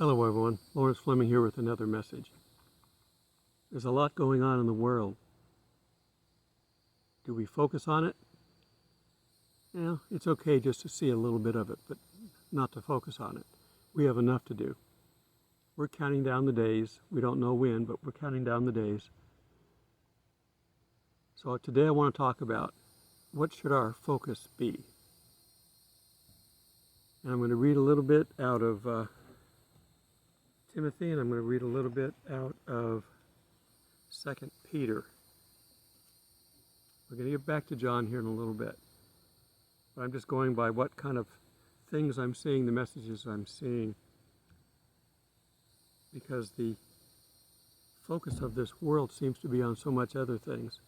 Hello everyone, Lawrence Fleming here with another message. There's a lot going on in the world. Do we focus on it? Yeah, it's okay just to see a little bit of it, but not to focus on it. We have enough to do. We're counting down the days. We don't know when, but we're counting down the days. So today I want to talk about what should our focus be. And I'm going to read a little bit out of Timothy, and I'm going to read a little bit out of 2 Peter. We're going to get back to John here in a little bit. But I'm just going by what kind of things I'm seeing, the messages I'm seeing. Because the focus of this world seems to be on so much other things.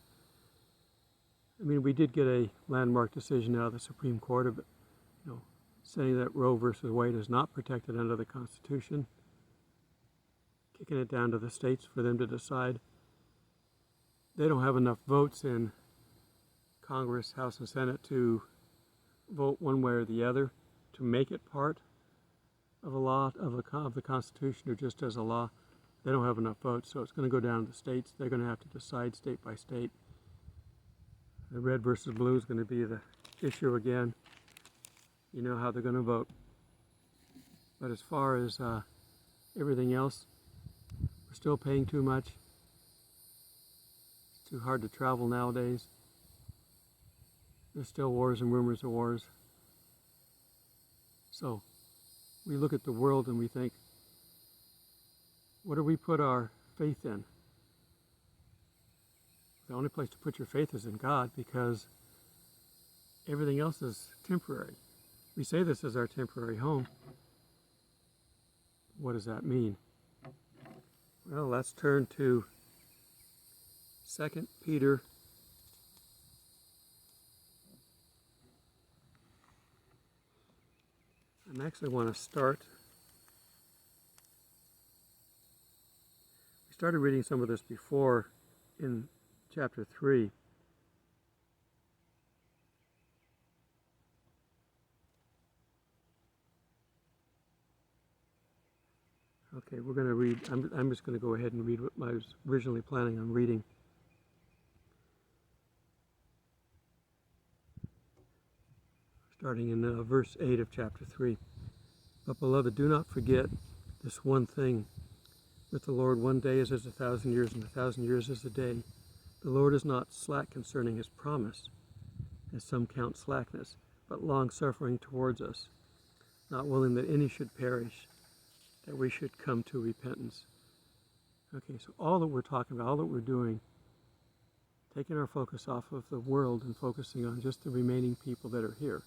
I mean, we did get a landmark decision out of the Supreme Court of, saying that Roe versus Wade is not protected under the Constitution, kicking it down to the states for them to decide. They don't have enough votes in Congress, House, and Senate to vote one way or the other to make it part of a law of the Constitution or just as a law. They don't have enough votes, so it's going to go down to the states. They're going to have to decide state by state. The red versus blue is going to be the issue again. You know how they're going to vote. But as far as everything else, we're still paying too much. It's too hard to travel nowadays. There's still wars and rumors of wars. So we look at the world and we think, what do we put our faith in? The only place to put your faith is in God, because everything else is temporary. We say this is our temporary home. What does that mean? Well, let's turn to 2 Peter. I actually want to start. We started reading some of this before in chapter 3. Okay, we're going to read. I'm just going to go ahead and read what I was originally planning on reading. Starting in verse 8 of chapter 3. But beloved, do not forget this one thing. With the Lord, one day is as 1,000 years, and 1,000 years as a day. The Lord is not slack concerning his promise, as some count slackness, but long-suffering towards us, not willing that any should perish, that we should come to repentance. Okay, so all that we're talking about, all that we're doing, taking our focus off of the world and focusing on just the remaining people that are here.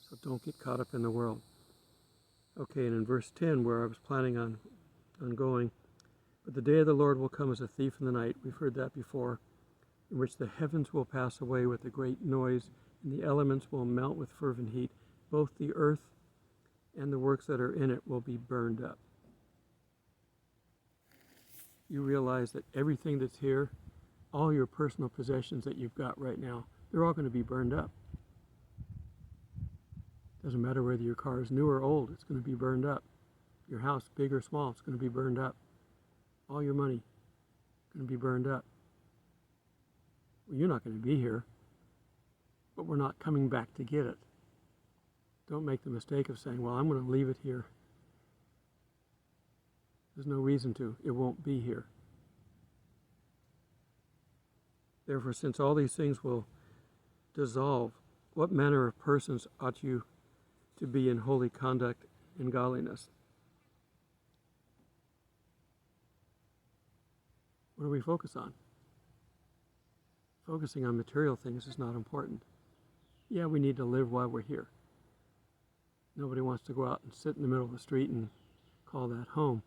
So don't get caught up in the world. Okay, and in verse 10, where I was planning on going, but the day of the Lord will come as a thief in the night. We've heard that before, in which the heavens will pass away with a great noise, and the elements will melt with fervent heat. Both the earth and the works that are in it will be burned up. You realize that everything that's here, all your personal possessions that you've got right now, they're all going to be burned up. Doesn't matter whether your car is new or old, it's going to be burned up. Your house, big or small, it's going to be burned up. All your money, going to be burned up. Well, you're not going to be here, but we're not coming back to get it. Don't make the mistake of saying, well, I'm going to leave it here. There's no reason to. It won't be here. Therefore, since all these things will dissolve, what manner of persons ought you to be in holy conduct and godliness? What do we focus on? Focusing on material things is not important. Yeah, we need to live while we're here. Nobody wants to go out and sit in the middle of the street and call that home.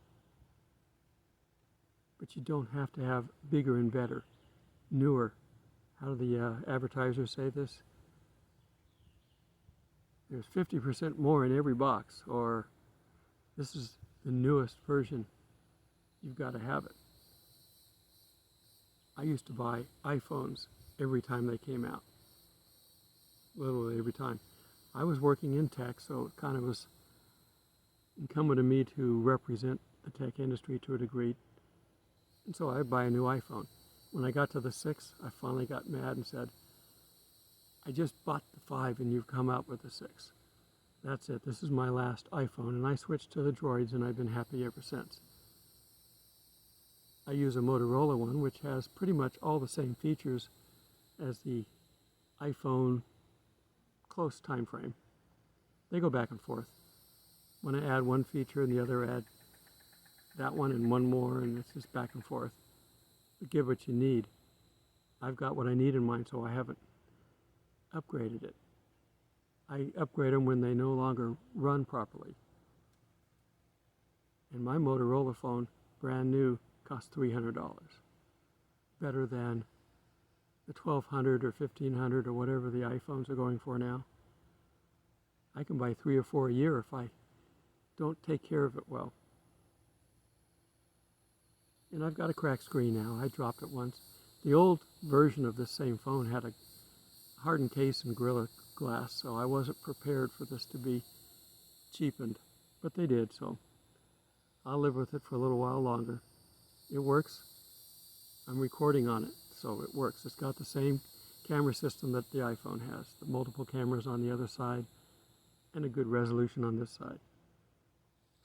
But you don't have to have bigger and better, newer. How do the advertisers say this? There's 50% more in every box, or this is the newest version. You've got to have it. I used to buy iPhones every time they came out. Literally every time. I was working in tech, so it kind of was incumbent on me to represent the tech industry to a degree. And so I buy a new iPhone. When I got to the 6, I finally got mad and said, I just bought the 5 and you've come out with the 6. That's it. This is my last iPhone. And I switched to the Droids and I've been happy ever since. I use a Motorola one, which has pretty much all the same features as the iPhone close time frame. They go back and forth. When I add one feature and the other add that one and one more, and it's just back and forth. But give what you need. I've got what I need in mind, so I haven't upgraded it. I upgrade them when they no longer run properly. And my Motorola phone, brand new, costs $300. Better than the $1,200 or $1,500 or whatever the iPhones are going for now. I can buy 3 or 4 a year if I don't take care of it well. And I've got a cracked screen now. I dropped it once. The old version of this same phone had a hardened case and Gorilla Glass, so I wasn't prepared for this to be cheapened. But they did, so I'll live with it for a little while longer. It works. I'm recording on it, so it works. It's got the same camera system that the iPhone has. The multiple cameras on the other side and a good resolution on this side.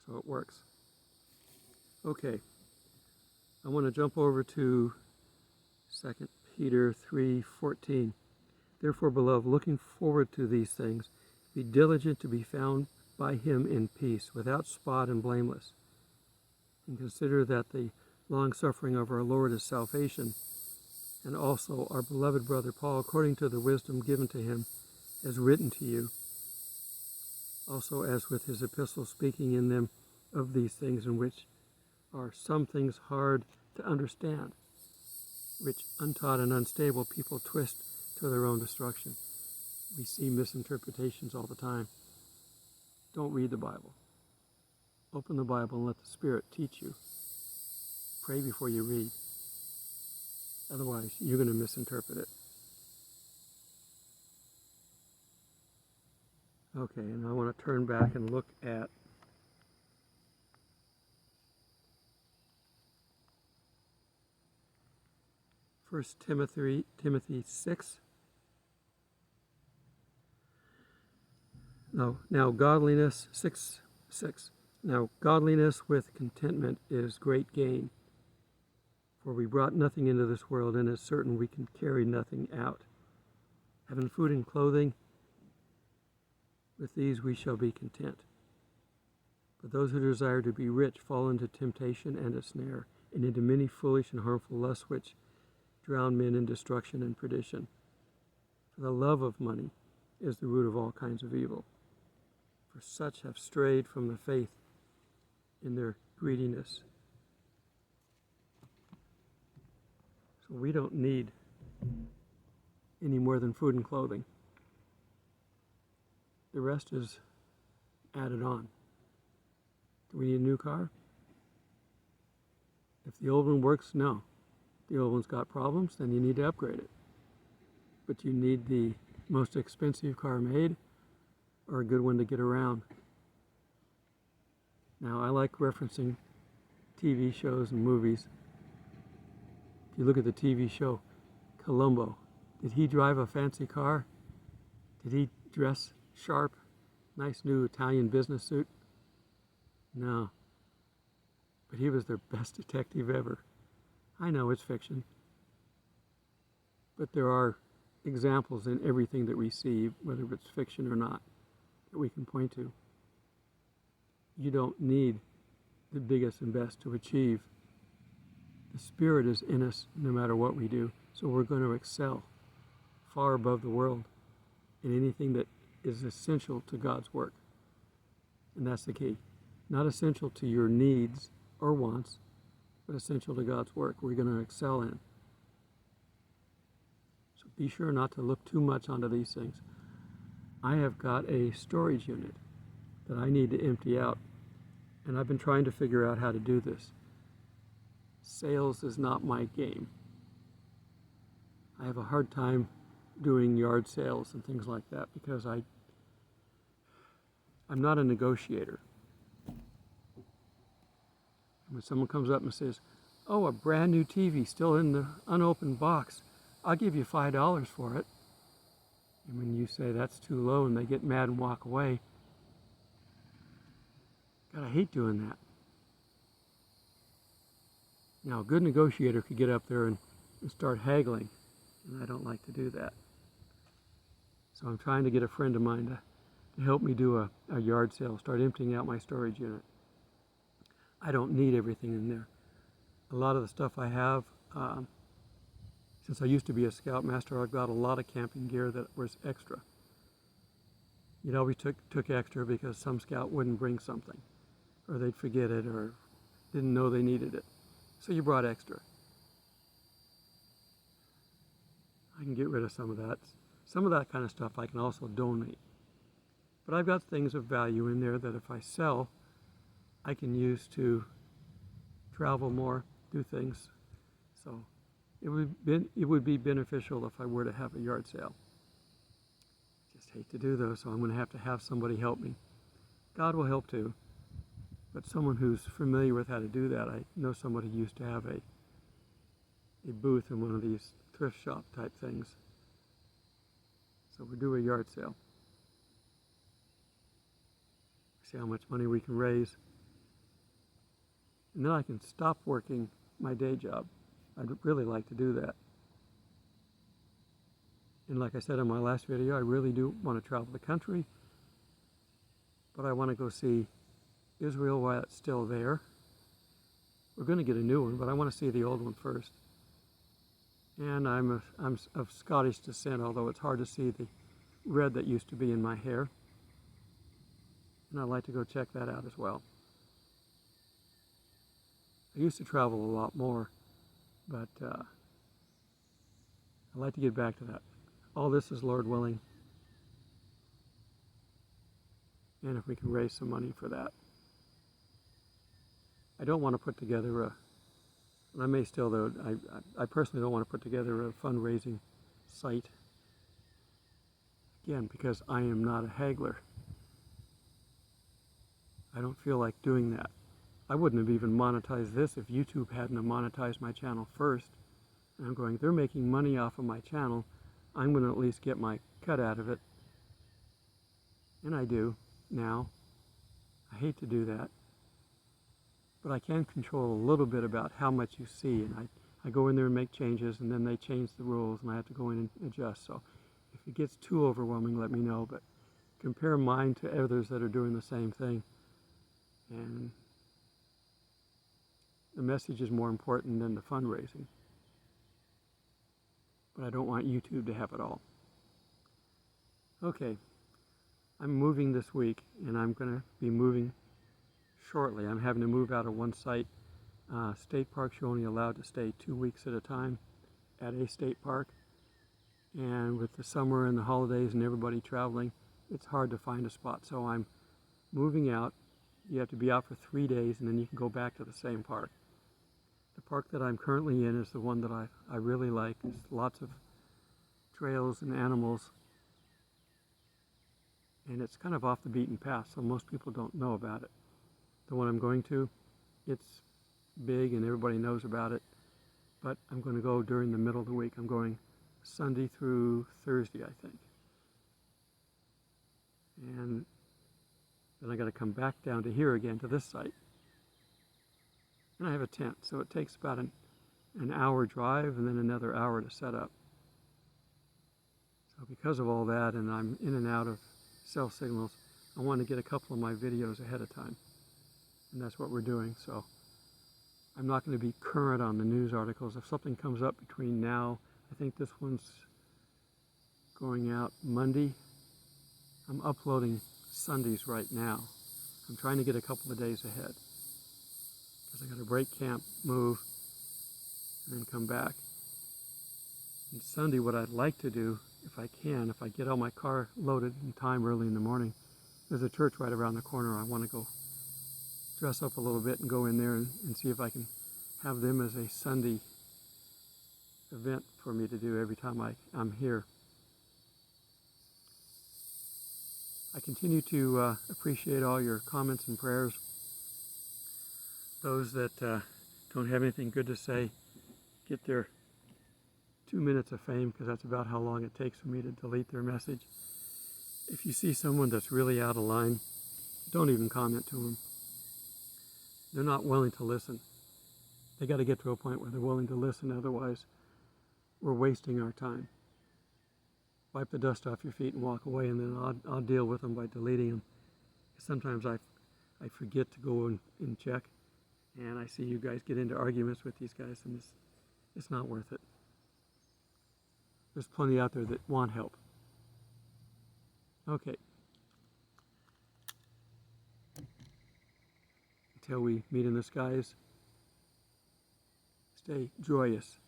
So it works. Okay. I want to jump over to 2 Peter 3:14. Therefore, beloved, looking forward to these things, be diligent to be found by him in peace, without spot and blameless. And consider that the long-suffering of our Lord is salvation, and also our beloved brother Paul, according to the wisdom given to him, has written to you, also as with his epistles, speaking in them of these things, in which are some things hard to understand, which untaught and unstable people twist to their own destruction. We see misinterpretations all the time. Don't read the Bible. Open the Bible and let the Spirit teach you. Pray before you read. Otherwise, you're going to misinterpret it. Okay, and I want to turn back and look at 1 Timothy 6. Now godliness, 6:6. Now godliness with contentment is great gain. For we brought nothing into this world, and it's certain we can carry nothing out. Having food and clothing, with these we shall be content. But those who desire to be rich fall into temptation and a snare, and into many foolish and harmful lusts, which drown men in destruction and perdition. For the love of money is the root of all kinds of evil. For such have strayed from the faith in their greediness. So we don't need any more than food and clothing. The rest is added on. Do we need a new car? If the old one works, no. If the old one's got problems, then you need to upgrade it. But you need the most expensive car made, or a good one to get around. Now, I like referencing TV shows and movies. If you look at the TV show Columbo, did he drive a fancy car? Did he dress sharp? Nice new Italian business suit? No. But he was their best detective ever. I know it's fiction. But there are examples in everything that we see, whether it's fiction or not, that we can point to. You don't need the biggest and best to achieve. The Spirit is in us no matter what we do, so we're going to excel far above the world in anything that is essential to God's work. And that's the key. Not essential to your needs or wants, but essential to God's work we're going to excel in. So be sure not to look too much onto these things. I have got a storage unit that I need to empty out, and I've been trying to figure out how to do this. Sales is not my game. I have a hard time doing yard sales and things like that because I'm not a negotiator. When someone comes up and says, oh, a brand new TV still in the unopened box, I'll give you $5 for it. And when you say that's too low and they get mad and walk away, God, I hate doing that. Now, a good negotiator could get up there and start haggling, and I don't like to do that. So I'm trying to get a friend of mine to help me do a yard sale, start emptying out my storage unit. I don't need everything in there. A lot of the stuff I have, since I used to be a scoutmaster, I've got a lot of camping gear that was extra. You'd always took extra because some scout wouldn't bring something, or they'd forget it, or didn't know they needed it. So you brought extra. I can get rid of some of that. Some of that kind of stuff I can also donate. But I've got things of value in there that if I sell, I can use to travel more, do things. So it would be beneficial if I were to have a yard sale. Just hate to do those, so I'm going to have somebody help me. God will help too, but someone who's familiar with how to do that. I know somebody who used to have a booth in one of these thrift shop type things. So we'll do a yard sale. See how much money we can raise. And then I can stop working my day job. I'd really like to do that. And like I said in my last video, I really do want to travel the country, but I want to go see Israel while it's still there. We're going to get a new one, but I want to see the old one first. And I'm of Scottish descent, although it's hard to see the red that used to be in my hair. And I'd like to go check that out as well. I used to travel a lot more, but I'd like to get back to that. All this is Lord willing. And if we can raise some money for that. I don't want to put together and I may still though, I personally don't want to put together a fundraising site. Again, because I am not a haggler. I don't feel like doing that. I wouldn't have even monetized this if YouTube hadn't have monetized my channel first. And I'm going, they're making money off of my channel. I'm going to at least get my cut out of it. And I do now. I hate to do that. But I can control a little bit about how much you see. And I go in there and make changes, and then they change the rules, and I have to go in and adjust. So if it gets too overwhelming, let me know. But compare mine to others that are doing the same thing. And the message is more important than the fundraising. But I don't want YouTube to have it all. Okay, I'm moving this week, and I'm going to be moving shortly. I'm having to move out of one site. State parks, you're only allowed to stay 2 weeks at a time at a state park. And with the summer and the holidays and everybody traveling, it's hard to find a spot. So I'm moving out. You have to be out for 3 days, and then you can go back to the same park. The park that I'm currently in is the one that I really like. There's lots of trails and animals. And it's kind of off the beaten path, so most people don't know about it. The one I'm going to, it's big and everybody knows about it, but I'm going to go during the middle of the week. I'm going Sunday through Thursday, I think. And then I got to come back down to here again, to this site. And I have a tent, so it takes about an hour drive and then another hour to set up. So because of all that, and I'm in and out of cell signals, I want to get a couple of my videos ahead of time. And that's what we're doing. So I'm not going to be current on the news articles. If something comes up between now, I think this one's going out Monday. I'm uploading Sundays right now. I'm trying to get a couple of days ahead, because I got to break camp, move, and then come back. And Sunday, what I'd like to do, if I can, if I get all my car loaded in time early in the morning, there's a church right around the corner. I want to go dress up a little bit and go in there and see if I can have them as a Sunday event for me to do every time I'm here. I continue to appreciate all your comments and prayers. those that don't have anything good to say get their 2 minutes of fame, because that's about how long it takes for me to delete their message. If you see someone that's really out of line, don't even comment to them. They're not willing to listen. They got to get to a point where they're willing to listen, otherwise we're wasting our time. Wipe the dust off your feet and walk away, and then I'll deal with them by deleting them. Sometimes I forget to go and check, and I see you guys get into arguments with these guys, and it's not worth it. There's plenty out there that want help. Okay. Until we meet in the skies, stay joyous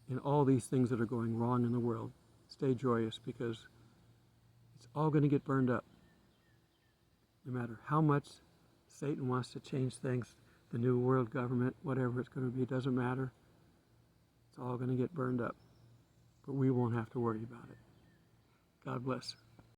in all these things that are going wrong in the world. Stay joyous, because it's all going to get burned up. No matter how much Satan wants to change things, the new world government, whatever it's going to be, it doesn't matter. It's all going to get burned up. But we won't have to worry about it. God bless.